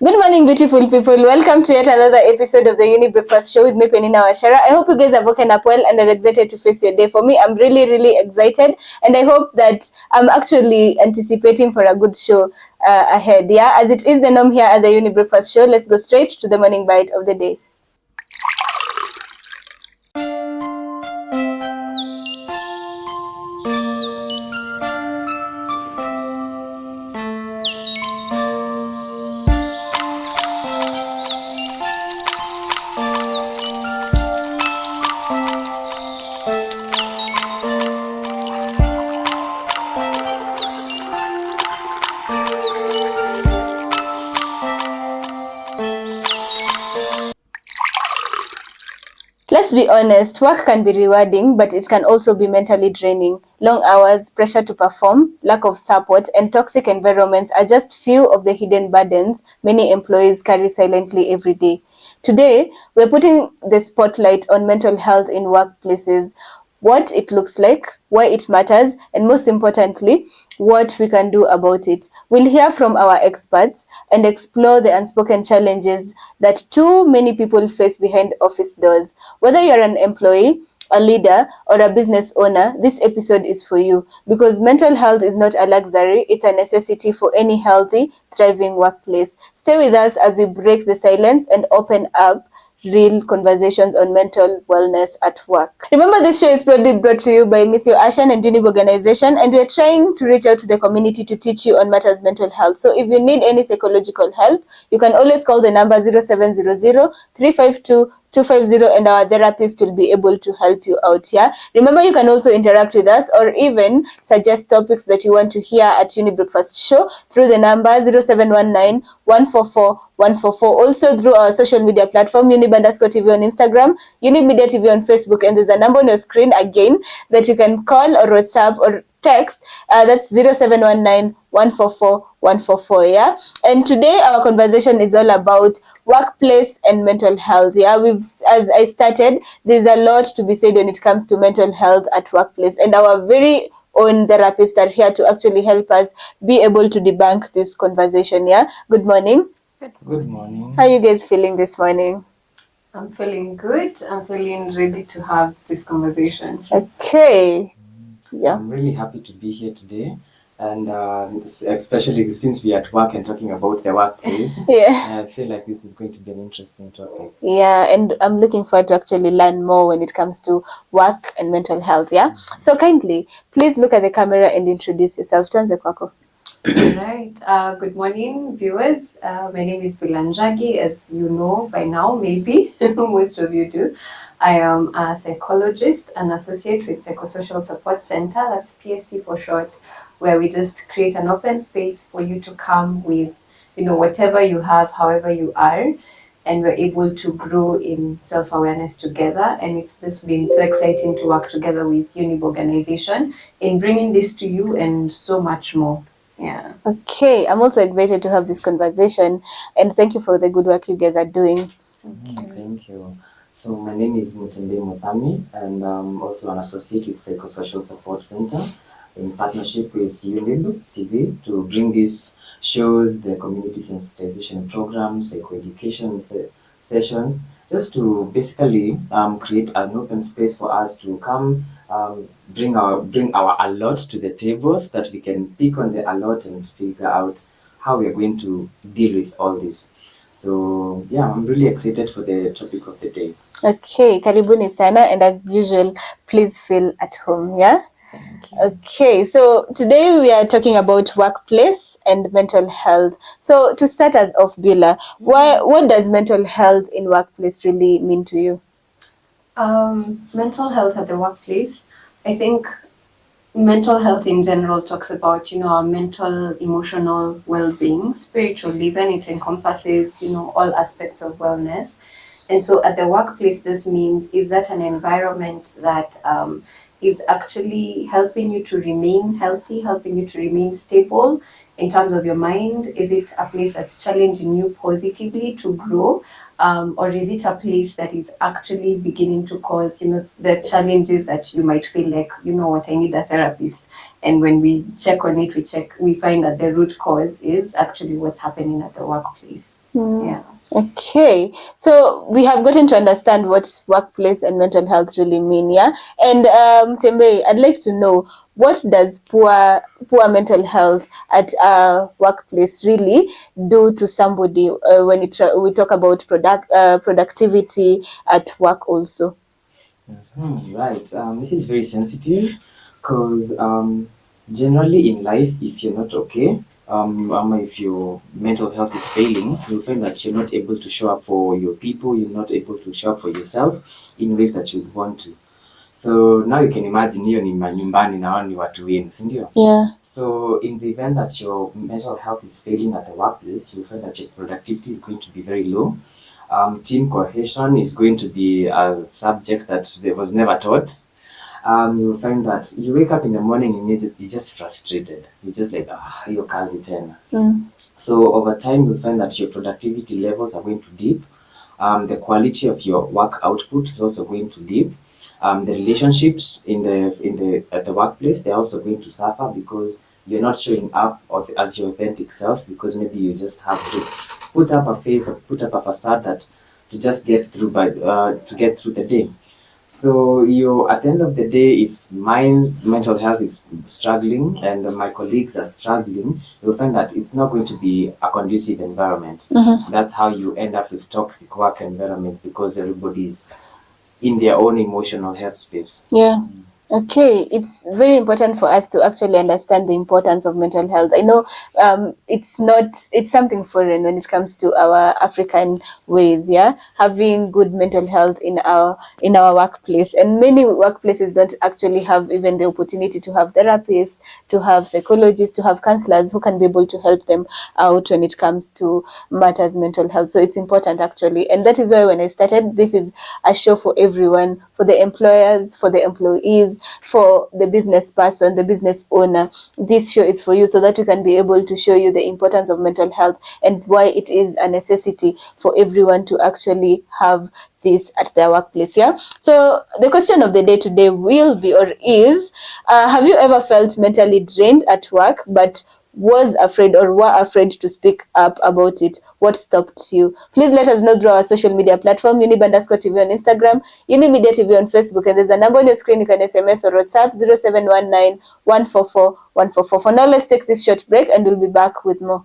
Good morning, beautiful people. Welcome to yet another episode of the Younib Breakfast Show with me, Peninah, Wachera. I hope you guys have woken up well and are excited to face your day. For me, I'm really, really excited, and I hope that I'm actually anticipating for a good show ahead. Yeah, as it is the norm here at the Younib Breakfast Show, let's go straight to the morning bite of the day. Let's be honest, work can be rewarding, but it can also be mentally draining. Long hours, pressure to perform, lack of support, and toxic environments are just few of the hidden burdens many employees carry silently every day. Today, we're putting the spotlight on mental health in workplaces, what it looks like, why it matters, and most importantly, what we can do about it. We'll hear from our experts and explore the unspoken challenges that too many people face behind office doors. Whether you're an employee, a leader, or a business owner, this episode is for you because mental health is not a luxury, it's a necessity for any healthy, thriving workplace. Stay with us as we break the silence and open up real conversations on mental wellness at work. Remember, this show is proudly brought to you by Miss Ashan and Younib organization, and we're trying to reach out to the community to teach you on matters mental health. So if you need any psychological help, you can always call the number 0700 352 250 and our therapist will be able to help you out here. Remember, you can also interact with us or even suggest topics that you want to hear at Younib Breakfast Show through the number 0719 144 144. Also through our social media platform, Younib_TV on Instagram, Younib Media TV on Facebook, and there's a number on your screen again that you can call or WhatsApp or text. That's 0719 144 144. Yeah, and today our conversation is all about workplace and mental health. Yeah, as I started, there's a lot to be said when it comes to mental health at workplace, and our very own therapists are here to actually help us be able to debunk this conversation. Yeah, good morning. Good morning. How are you guys feeling this morning? I'm feeling good. I'm feeling ready to have this conversation. Okay. Yeah. I'm really happy to be here today. And especially since we are at work and talking about the workplace, Yeah. I feel like this is going to be an interesting topic. Yeah, and I'm looking forward to actually learn more when it comes to work and mental health. Yeah. So kindly, please look at the camera and introduce yourself. Tuanze kwako. Right. Good morning, viewers. My name is Beulah Njagi, as you know by now, maybe most of you do. I am a psychologist, an associate with Psychosocial Support Center, that's PSC for short, where we just create an open space for you to come with, whatever you have, however you are, and we're able to grow in self-awareness together. And it's just been so exciting to work together with Younib organization in bringing this to you and so much more. Yeah. Okay, I'm also excited to have this conversation, and thank you for the good work you guys are doing. Thank you. So my name is Mutembei Muthami, and I'm also an associate with Psychosocial Support Center in partnership with Younib TV to bring these shows, the community sensitization programs, psychoeducation sessions, just to basically create an open space for us to come bring our alert to the table so that we can pick on the alert and figure out how we are going to deal with all this. So yeah, I'm really excited for the topic of the day. Okay, karibuni sana, and as usual, please feel at home. Yeah. Okay, so today we are talking about workplace and mental health. So to start us off, Beulah, what does mental health in workplace really mean to you? Mental health at the workplace, I think mental health in general talks about, our mental, emotional well-being, spiritual even. It encompasses, all aspects of wellness. And so at the workplace just means, is that an environment that is actually helping you to remain healthy, helping you to remain stable in terms of your mind? Is it a place that's challenging you positively to grow? Or is it a place that is actually beginning to cause, the challenges that you might feel like, I need a therapist? And when we check on it, we find that the root cause is actually what's happening at the workplace. Yeah. Okay, so we have gotten to understand what workplace and mental health really mean, yeah. And Mutembei, I'd like to know, what does poor mental health at a workplace really do to somebody when we talk about productivity at work also? Right. This is very sensitive because generally in life, if you're not okay, if your mental health is failing, you'll find that you're not able to show up for your people, you're not able to show up for yourself in ways that you'd want to. So now you can imagine hiyo ni manyumbani na wao ni watu wenu, si ndio? Yeah. So in the event that your mental health is failing at the workplace, you'll find that your productivity is going to be very low. Team cohesion is going to be a subject that was never taught. You'll find that you wake up in the morning and you're just frustrated. You're just like, hiyo kazi tena. So over time, you'll find that your productivity levels are going to dip. The quality of your work output is also going to dip. The relationships at the workplace, they're also going to suffer because you're not showing up as your authentic self, because maybe you just have to put up a face or put up a facade that to just get through the day. So at the end of the day, if my mental health is struggling and my colleagues are struggling, you'll find that it's not going to be a conducive environment. That's how you end up with toxic work environment, because everybody is in their own emotional health space. Yeah. Okay, it's very important for us to actually understand the importance of mental health. I know it's something foreign when it comes to our African ways, yeah. Having good mental health in our workplace, and many workplaces don't actually have even the opportunity to have therapists, to have psychologists, to have counselors who can be able to help them out when it comes to matters mental health. So it's important actually, and that is why when I started, this is a show for everyone, for the employers, for the employees, for the business person, the business owner. This show is for you so that we can be able to show you the importance of mental health and why it is a necessity for everyone to actually have this at their workplace. Yeah. So the question of the day today will be, or is, have you ever felt mentally drained at work but was afraid or were afraid to speak up about it? What stopped you? Please let us know through our social media platform, Younib_TV on Instagram, Younib Media TV on Facebook, and there's a number on your screen. You can SMS or WhatsApp 0719 144 144. For now, let's take this short break and we'll be back with more.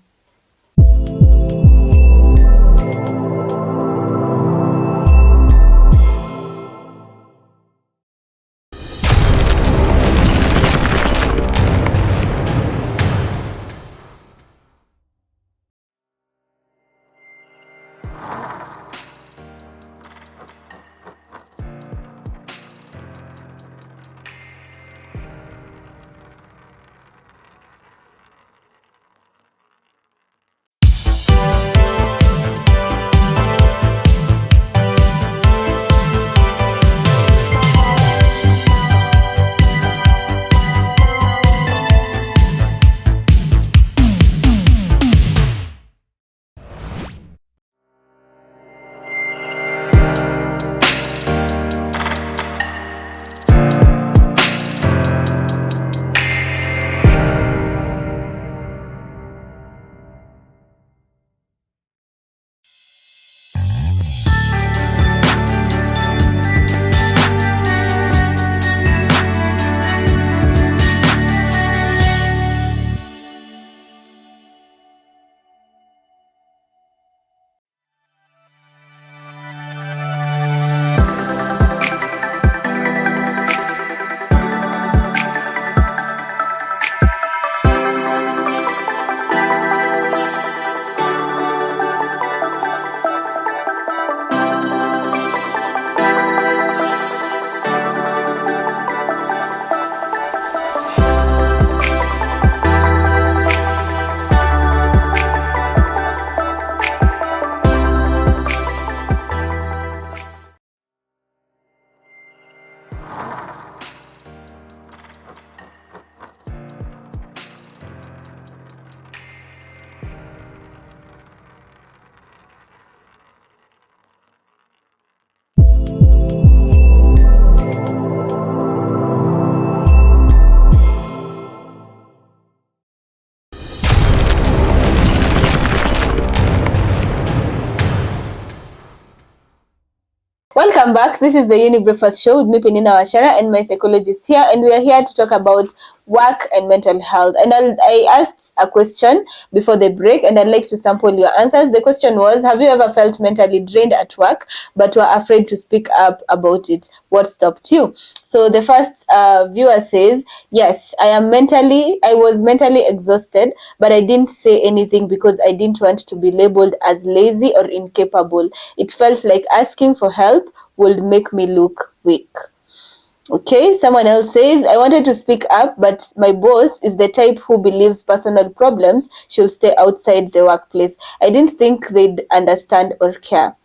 Welcome back. This is the Younib Breakfast Show with me, Peninah Wachera, and my psychologist here, and we are here to talk about work and mental health. And I asked a question before the break, and I'd like to sample your answers. The question was, have you ever felt mentally drained at work but were afraid to speak up about it? What stopped you? So the first viewer says, yes, I was mentally exhausted, but I didn't say anything because I didn't want to be labeled as lazy or incapable. It felt like asking for help would make me look weak. Okay, someone else says, I wanted to speak up, but my boss is the type who believes personal problems should stay outside the workplace. I didn't think they'd understand or care.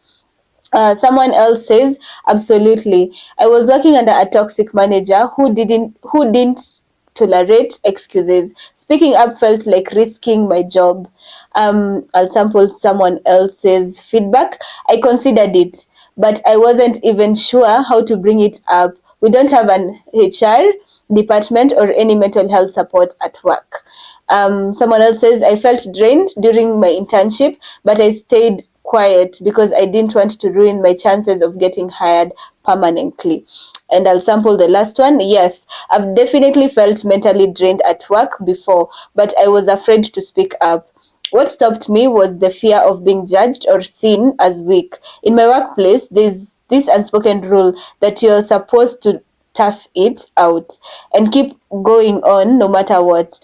Someone else says, absolutely. I was working under a toxic manager who didn't tolerate excuses. Speaking up felt like risking my job. I'll sample someone else's feedback. I considered it, but I wasn't even sure how to bring it up. We don't have an HR department or any mental health support at work. Someone else says, I felt drained during my internship, but I stayed quiet because I didn't want to ruin my chances of getting hired permanently. And I'll sample the last one. Yes, I've definitely felt mentally drained at work before, but I was afraid to speak up. What stopped me was the fear of being judged or seen as weak. In my workplace, there's this unspoken rule that you're supposed to tough it out and keep going on no matter what.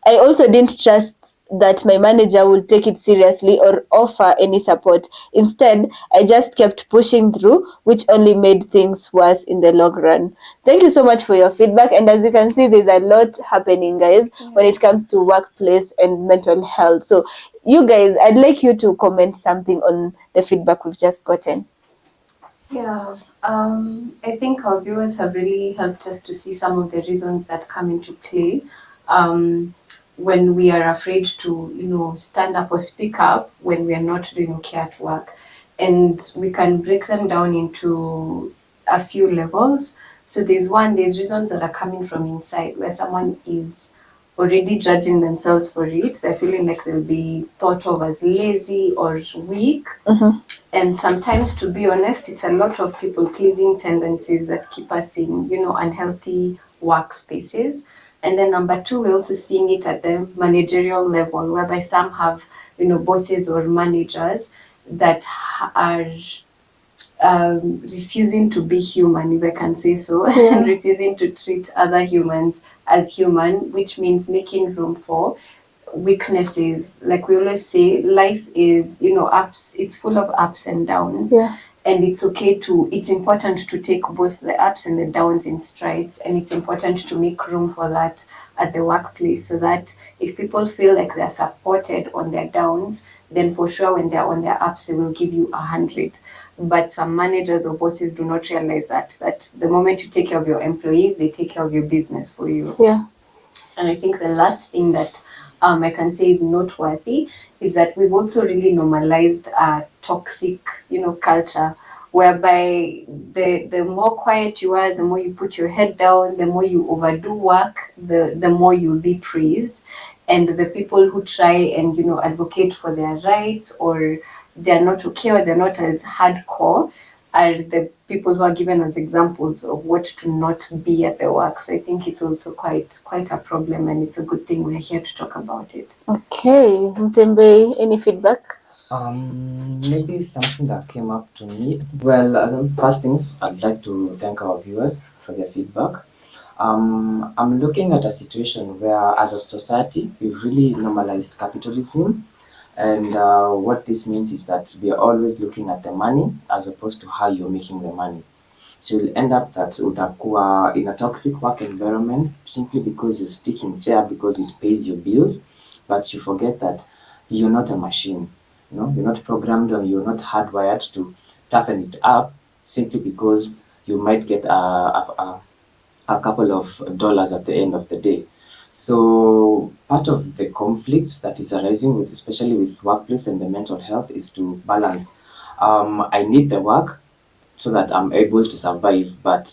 I also didn't trust that my manager would take it seriously or offer any support. Instead, I just kept pushing through, which only made things worse in the long run. Thank you so much for your feedback. And as you can see, there's a lot happening, guys, when it comes to workplace and mental health. So, you guys, I'd like you to comment something on the feedback we've just gotten. Yeah, I think our viewers have really helped us to see some of the reasons that come into play when we are afraid to, stand up or speak up when we are not doing okay at work. And we can break them down into a few levels. So there's reasons that are coming from inside where someone is already judging themselves for it. They're feeling like they'll be thought of as lazy or weak. And sometimes, to be honest, it's a lot of people-pleasing tendencies that keep us in, unhealthy workspaces. And then number two, we're also seeing it at the managerial level, whereby some have, bosses or managers that are refusing to be human, if I can say so, and refusing to treat other humans as human, which means making room for weaknesses. Like we always say, life is, ups, it's full of ups and downs. Yeah. And it's important to take both the ups and the downs in strides. And it's important to make room for that at the workplace, so that if people feel like they're supported on their downs, then for sure when they're on their ups, they will give you 100. But some managers or bosses do not realize that the moment you take care of your employees, they take care of your business for you. Yeah. And I think the last thing that I can say is noteworthy is that we've also really normalized a toxic, culture, whereby the more quiet you are, the more you put your head down, the more you overdo work, the more you'll be praised. And the people who try and, advocate for their rights, or they're not okay or they're not as hardcore, are the people who are given as examples of what to not be at the work. So I think it's also quite a problem, and it's a good thing we're here to talk about it. Okay, Mutembei, any feedback? Maybe something that came up to me. Well, first things, I'd like to thank our viewers for their feedback. I'm looking at a situation where, as a society, we've really normalized capitalism. And what this means is that we are always looking at the money as opposed to how you're making the money. So you'll end up that utakuwa in a toxic work environment simply because you're sticking there because it pays your bills, but you forget that you're not a machine. You're not programmed or you're not hardwired to toughen it up simply because you might get a couple of dollars at the end of the day. So part of the conflict that is arising with, especially with workplace and the mental health, is to balance. I need the work so that I'm able to survive, but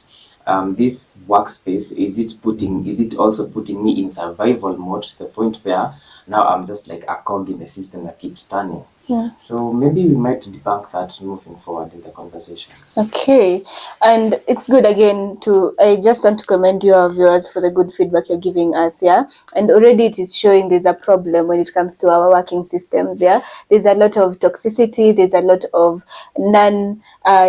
this workspace, is it also putting me in survival mode to the point where now I'm just like a cog in the system that keeps turning? Yeah. So maybe we might debunk that moving forward in the conversation. Okay, and it's good again to, I just want to commend you, our viewers, for the good feedback you're giving us, yeah. And already it is showing there's a problem when it comes to our working systems, yeah. There's a lot of toxicity, there's a lot of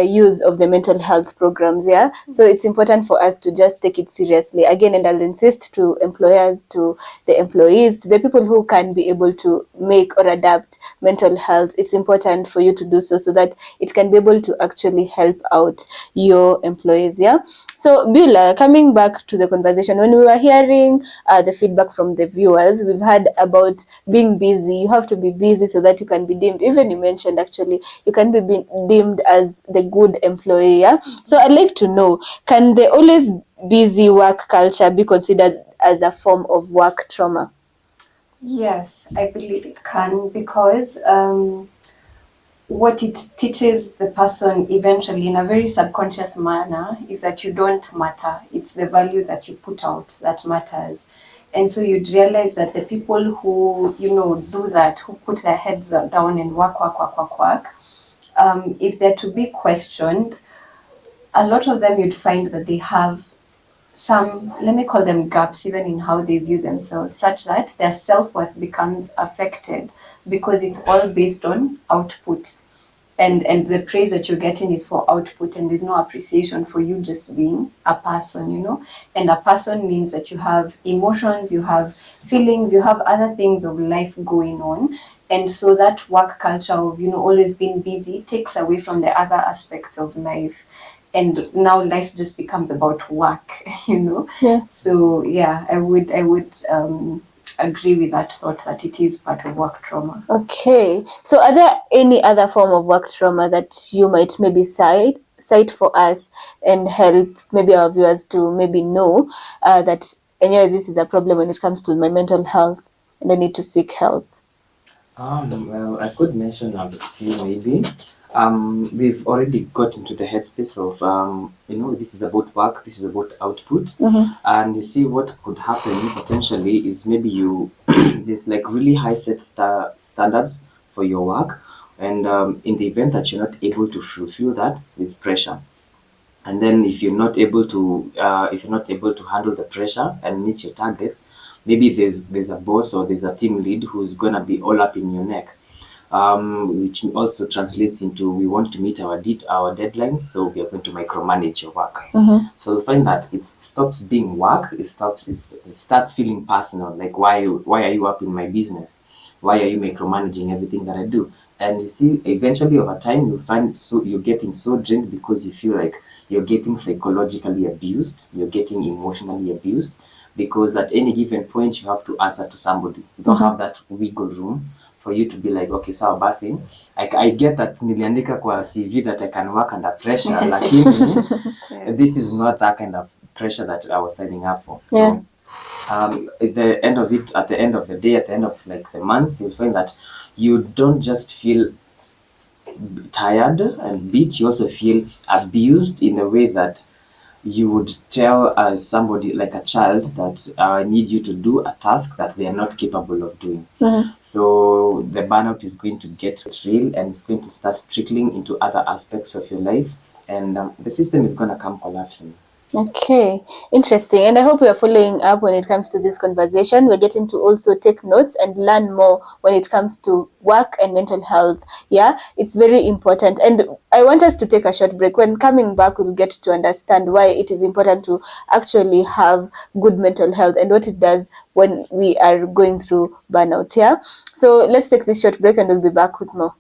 use of the mental health programs, yeah. So it's important for us to just take it seriously again, and I'll insist to employers, to the employees, to the people who can be able to make or adapt mental health. It's important for you to do so that it can be able to actually help out your employees, yeah. So Beulah, coming back to the conversation, when we were hearing the feedback from the viewers, we've heard about being busy. You have to be busy so that you can be deemed, even you mentioned actually, you can be deemed as the good employee, yeah. So I'd like to know, can the always busy work culture be considered as a form of work trauma? Yes, I believe it can, because what it teaches the person eventually in a very subconscious manner is that you don't matter. It's the value that you put out that matters. And so you'd realize that the people who, do that, who put their heads down and work, if they're to be questioned, a lot of them you'd find that they have some, let me call them gaps, even in how they view themselves, such that their self-worth becomes affected because it's all based on output. And the praise that you're getting is for output, and there's no appreciation for you just being a person. And a person means that you have emotions, you have feelings, you have other things of life going on. And so that work culture of always being busy takes away from the other aspects of life, and now life just becomes about work. Yeah. So yeah, I would agree with that thought that it is part of work trauma. Okay. So are there any other form of work trauma that you might maybe cite for us and help maybe our viewers to maybe know that anyway, this is a problem when it comes to my mental health and I need to seek help? Well, I could mention a few maybe. We've already got into the headspace of, this is about work, this is about output. Mm-hmm. And you see what could happen potentially is maybe there's like really high set standards for your work. And in the event that you're not able to fulfill that, there's pressure. And then if you're not able to handle the pressure and meet your targets, maybe there's a boss or there's a team lead who's gonna be all up in your neck, which also translates into, we want to meet our deadlines, so we are going to micromanage your work. Mm-hmm. So you'll find that it stops being work. It starts feeling personal. Like, why are you up in my business? Why are you micromanaging everything that I do? And you see, eventually over time, you'll find you're getting so drained because you feel like you're getting psychologically abused, you're getting emotionally abused, because at any given point you have to answer to somebody. You don't have that wiggle room for you to be like, okay, sawa basi, I get that niliandika kwa CV that I can work under pressure, lakini this is not that kind of pressure that I was signing up for. Yeah. So at the end of the day, at the end of like the month, you'll find that you don't just feel tired and beat, you also feel abused in a way that you would tell as somebody like a child that I need you to do a task that they are not capable of doing. Mm-hmm. So the burnout is going to get real, and it's going to start trickling into other aspects of your life, and the system is going to come collapsing. Okay, interesting. And I hope we are following up when it comes to this conversation. We're getting to also take notes and learn more when it comes to work and mental health. Yeah, it's very important. And I want us to take a short break. When coming back, we'll get to understand why it is important to actually have good mental health and what it does when we are going through burnout. Yeah, so let's take this short break and we'll be back with more.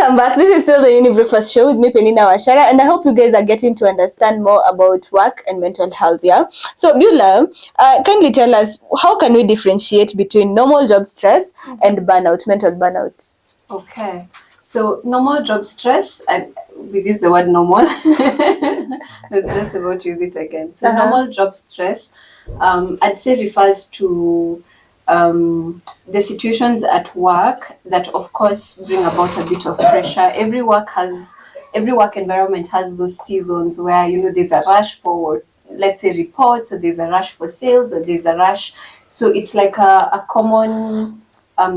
Welcome back. This is still the Younib Breakfast Show with me, Peninah Wachera, and I hope you guys are getting to understand more about work and mental health. Yeah. So, Beulah, kindly tell us, how can we differentiate between normal job stress and burnout, mental burnout? Okay. So normal job stress, we've used the word normal. Let's just about use it again. So normal job stress, I'd say refers to the situations at work that of course bring about a bit of pressure. Every work environment has those seasons where, you know, there's a rush for, let's say, reports, or there's a rush for sales, or there's a rush. So it's like a common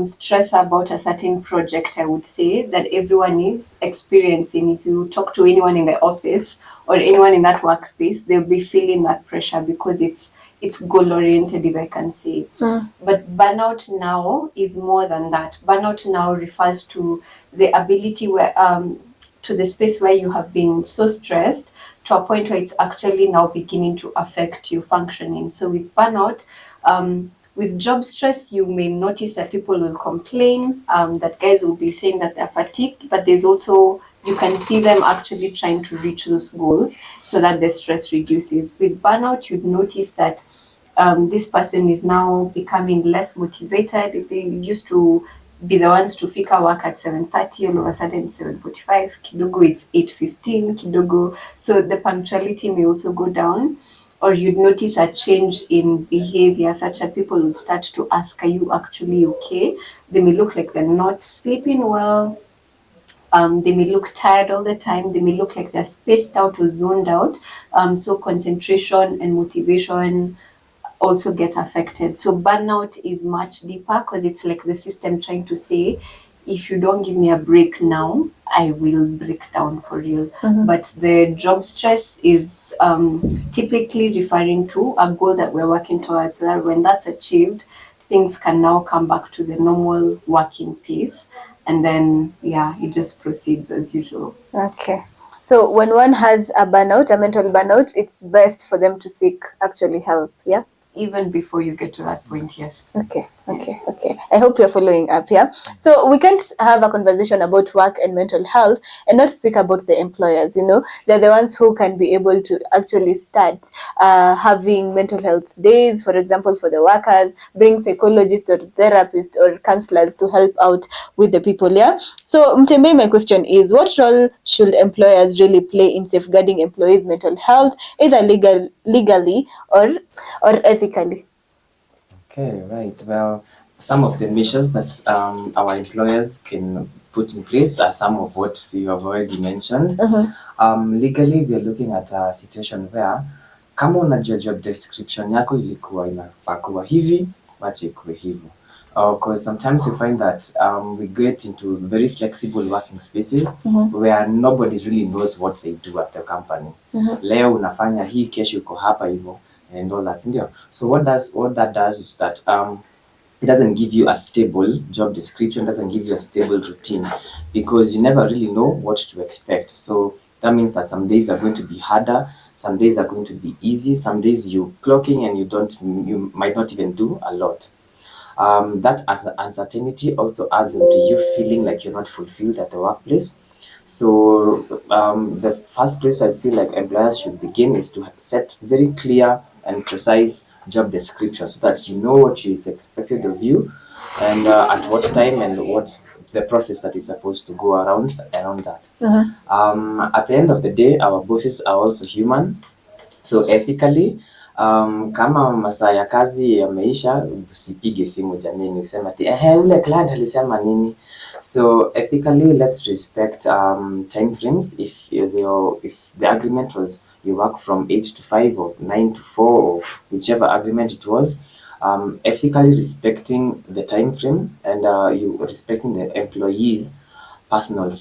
stress about a certain project, I would say, that everyone is experiencing. If you talk to anyone in the office or anyone in that workspace, they'll be feeling that pressure because it's goal oriented, if I can say. But burnout now is more than that. Burnout now refers to the ability where to the space where you have been so stressed to a point where it's actually now beginning to affect your functioning. So with burnout, with job stress, you may notice that people will complain, that guys will be saying that they're fatigued, but there's also, you can see them actually trying to reach those goals so that the stress reduces. With burnout, you'd notice that this person is now becoming less motivated. If they used to be the ones to fika work at 7:30, all of a sudden it's 7:45, kidogo it's 8:15, kidogo. So the punctuality may also go down. Or you'd notice a change in behavior, such that people would start to ask, are you actually okay? They may look like they're not sleeping well. They may look tired all the time. They may look like they're spaced out or zoned out. So concentration and motivation also get affected. So burnout is much deeper because it's like the system trying to say, if you don't give me a break now, I will break down for real. But the job stress is typically referring to a goal that we're working towards, so that when that's achieved, things can now come back to the normal working pace. And then, yeah, it just proceeds as usual. Okay. So when one has a burnout, a mental burnout, it's best for them to seek actually help. Yeah. Even before you get to that point, yes. Okay. I hope you're following up, yeah? So we can't have a conversation about work and mental health and not speak about the employers, you know? They're the ones who can be able to actually start having mental health days, for example, for the workers, bring psychologists or therapists or counselors to help out with the people, yeah? So, Mutembei, my question is, what role should employers really play in safeguarding employees' mental health, either legally or ethically? Okay, right. Well, some of the measures that our employers can put in place are some of what you have already mentioned. Legally, we are looking at a situation where kama unajua job description yako ilikuwa inafaa kuwa hivi, wacha ikuwe hivyo. Because sometimes you find that we get into very flexible working spaces where nobody really knows what they do at the company. Leo unafanya hii, kesho uko hapa hivyo, and all that. So what that does is that it doesn't give you a stable job description, doesn't give you a stable routine, because you never really know what to expect. So that means that some days are going to be harder, some days are going to be easy, some days you're clocking and you might not even do a lot. That as uncertainty also adds into you feeling like you're not fulfilled at the workplace. So the first place I feel like employers should begin is to set very clear and precise job description, so that you know what is expected of you, and at what time, and what the process that is supposed to go around that. At the end of the day, our bosses are also human, so ethically, kama masaa ya kazi yameisha, usipige simu jamini ukisema ati ule client alisema nini. So ethically, let's respect time frames. If the agreement was you work from 8 to 5 or 9 to 4 or whichever agreement it was, ethically respecting the time frame, and you respecting the employees' personal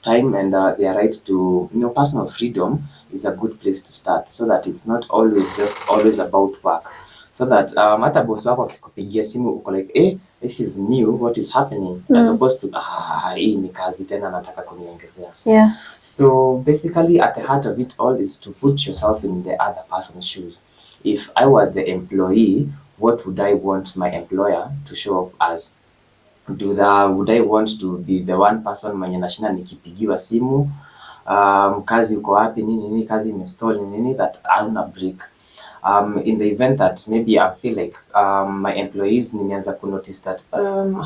time and their right to personal freedom is a good place to start, so that it's not always about work. So that hata boss wako akikupigia simu uko like this is new, what is happening, as opposed to hii ni kazi tena nataka kuniongezea. Yeah. So basically at the heart of it all is to put yourself in the other person's shoes. If I were the employee, what would I want my employer to show up as? would I want to be the one person mwenye nashinda nikipigiwa simu, kazi uko wapi, nini, kazi imestall nini, that hauna break. In the event that maybe I feel like my employees nimeanza kunotice that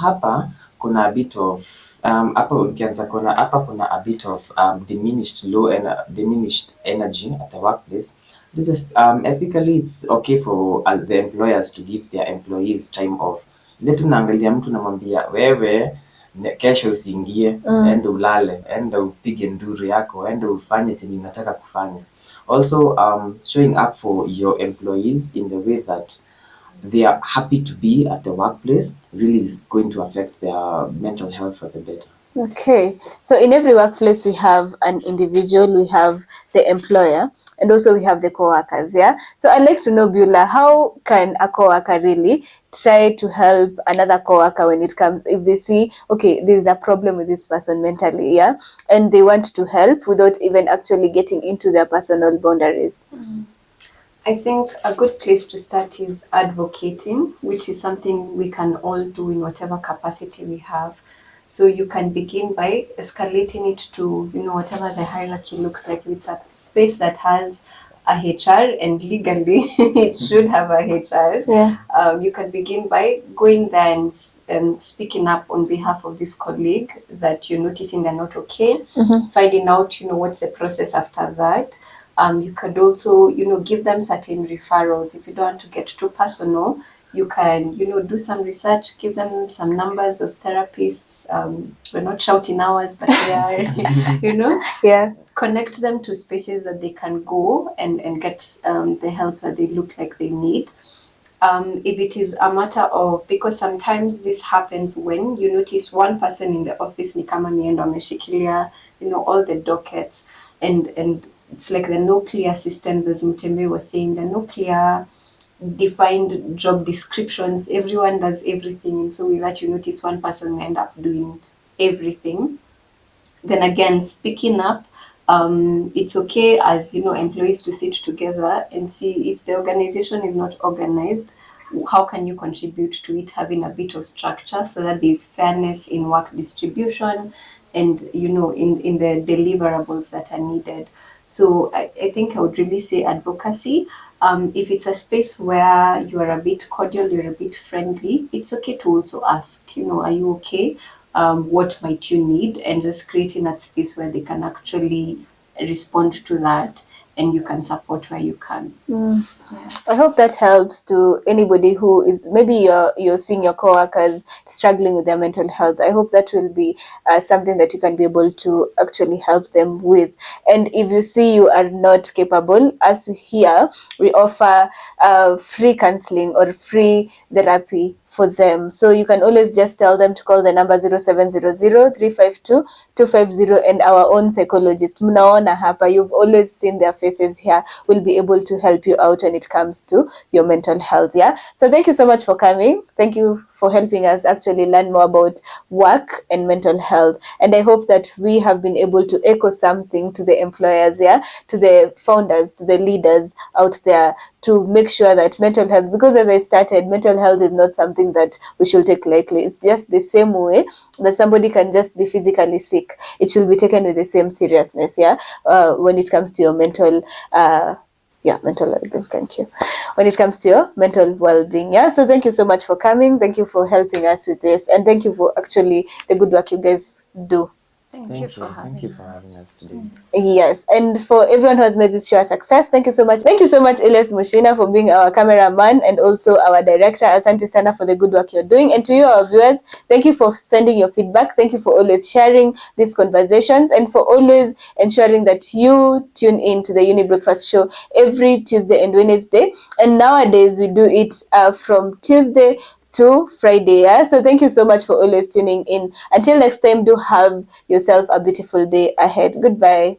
hapa kuna a bit of hapa kuna a bit of diminished energy at the workplace. Just ethically it's okay for the employers to give their employees time off. Ile tunaangalia mtu namwambia wewe kesho usiingie, enda ulale, enda upige nduru yako, enda ufanye chenye unataka kufanya. Also, showing up for your employees in the way that they are happy to be at the workplace really is going to affect their mental health for the better. Okay, so in every workplace we have an individual, we have the employer, and also we have the co-workers, yeah? So I'd like to know, Beulah, how can a co-worker really try to help another co-worker when it comes, if they see, okay, there's a problem with this person mentally, yeah? And they want to help without even actually getting into their personal boundaries. I think a good place to start is advocating, which is something we can all do in whatever capacity we have. So you can begin by escalating it to, whatever the hierarchy looks like. If it's a space that has a HR, and legally it should have a HR, you can begin by going there and speaking up on behalf of this colleague that you're noticing they're not okay, finding out, what's the process after that. You could also, give them certain referrals. If you don't want to get too personal, you can, do some research, give them some numbers of therapists. We're not shouting hours, but they are, connect them to spaces that they can go and get the help that they look like they need. If it is a matter of, because sometimes this happens when you notice one person in the office ni kama nienda ameshikilia, all the dockets, and it's like there are no clear systems, as Mutembei was saying, there are no clear defined job descriptions. Everyone does everything, and so with that you notice one person will end up doing everything. Then again, speaking up, it's okay as employees to sit together and see if the organization is not organized, how can you contribute to it having a bit of structure so that there's fairness in work distribution and in the deliverables that are needed. So I think I would really say advocacy. If it's a space where you are a bit cordial, you're a bit friendly, it's okay to also ask, are you okay? What might you need? And just creating that space where they can actually respond to that and you can support where you can. I hope that helps to anybody who is, maybe you're seeing your coworkers struggling with their mental health. I hope that will be something that you can be able to actually help them with. And if you see you are not capable, as here, we offer free counseling or free therapy for them. So you can always just tell them to call the number 0700-352-250, and our own psychologist, mnaona hapa, you've always seen their faces here, will be able to help you out when it comes to your mental health. Yeah, so thank you so much for coming. Thank you for helping us actually learn more about work and mental health, and I hope that we have been able to echo something to the employers, to the founders, to the leaders out there, to make sure that mental health, because as I started, mental health is not something that we should take lightly. It's just the same way that somebody can just be physically sick. It should be taken with the same seriousness, when it comes to your mental mental well-being. Thank you. When it comes to your mental well-being. So thank you so much for coming. Thank you for helping us with this. And thank you for actually the good work you guys do. Thank you for having us today. Yes, and for everyone who has made this show a success, thank you so much. Thank you so much, Elias Mushina, for being our cameraman and also our director. Asante sana for the good work you're doing. And to you, our viewers, thank you for sending your feedback. Thank you for always sharing these conversations and for always ensuring that you tune in to the Uni Breakfast Show every Tuesday and Wednesday. And nowadays, we do it from Tuesday to Friday. So thank you so much for always tuning in. Until next time, do have yourself a beautiful day ahead. Goodbye.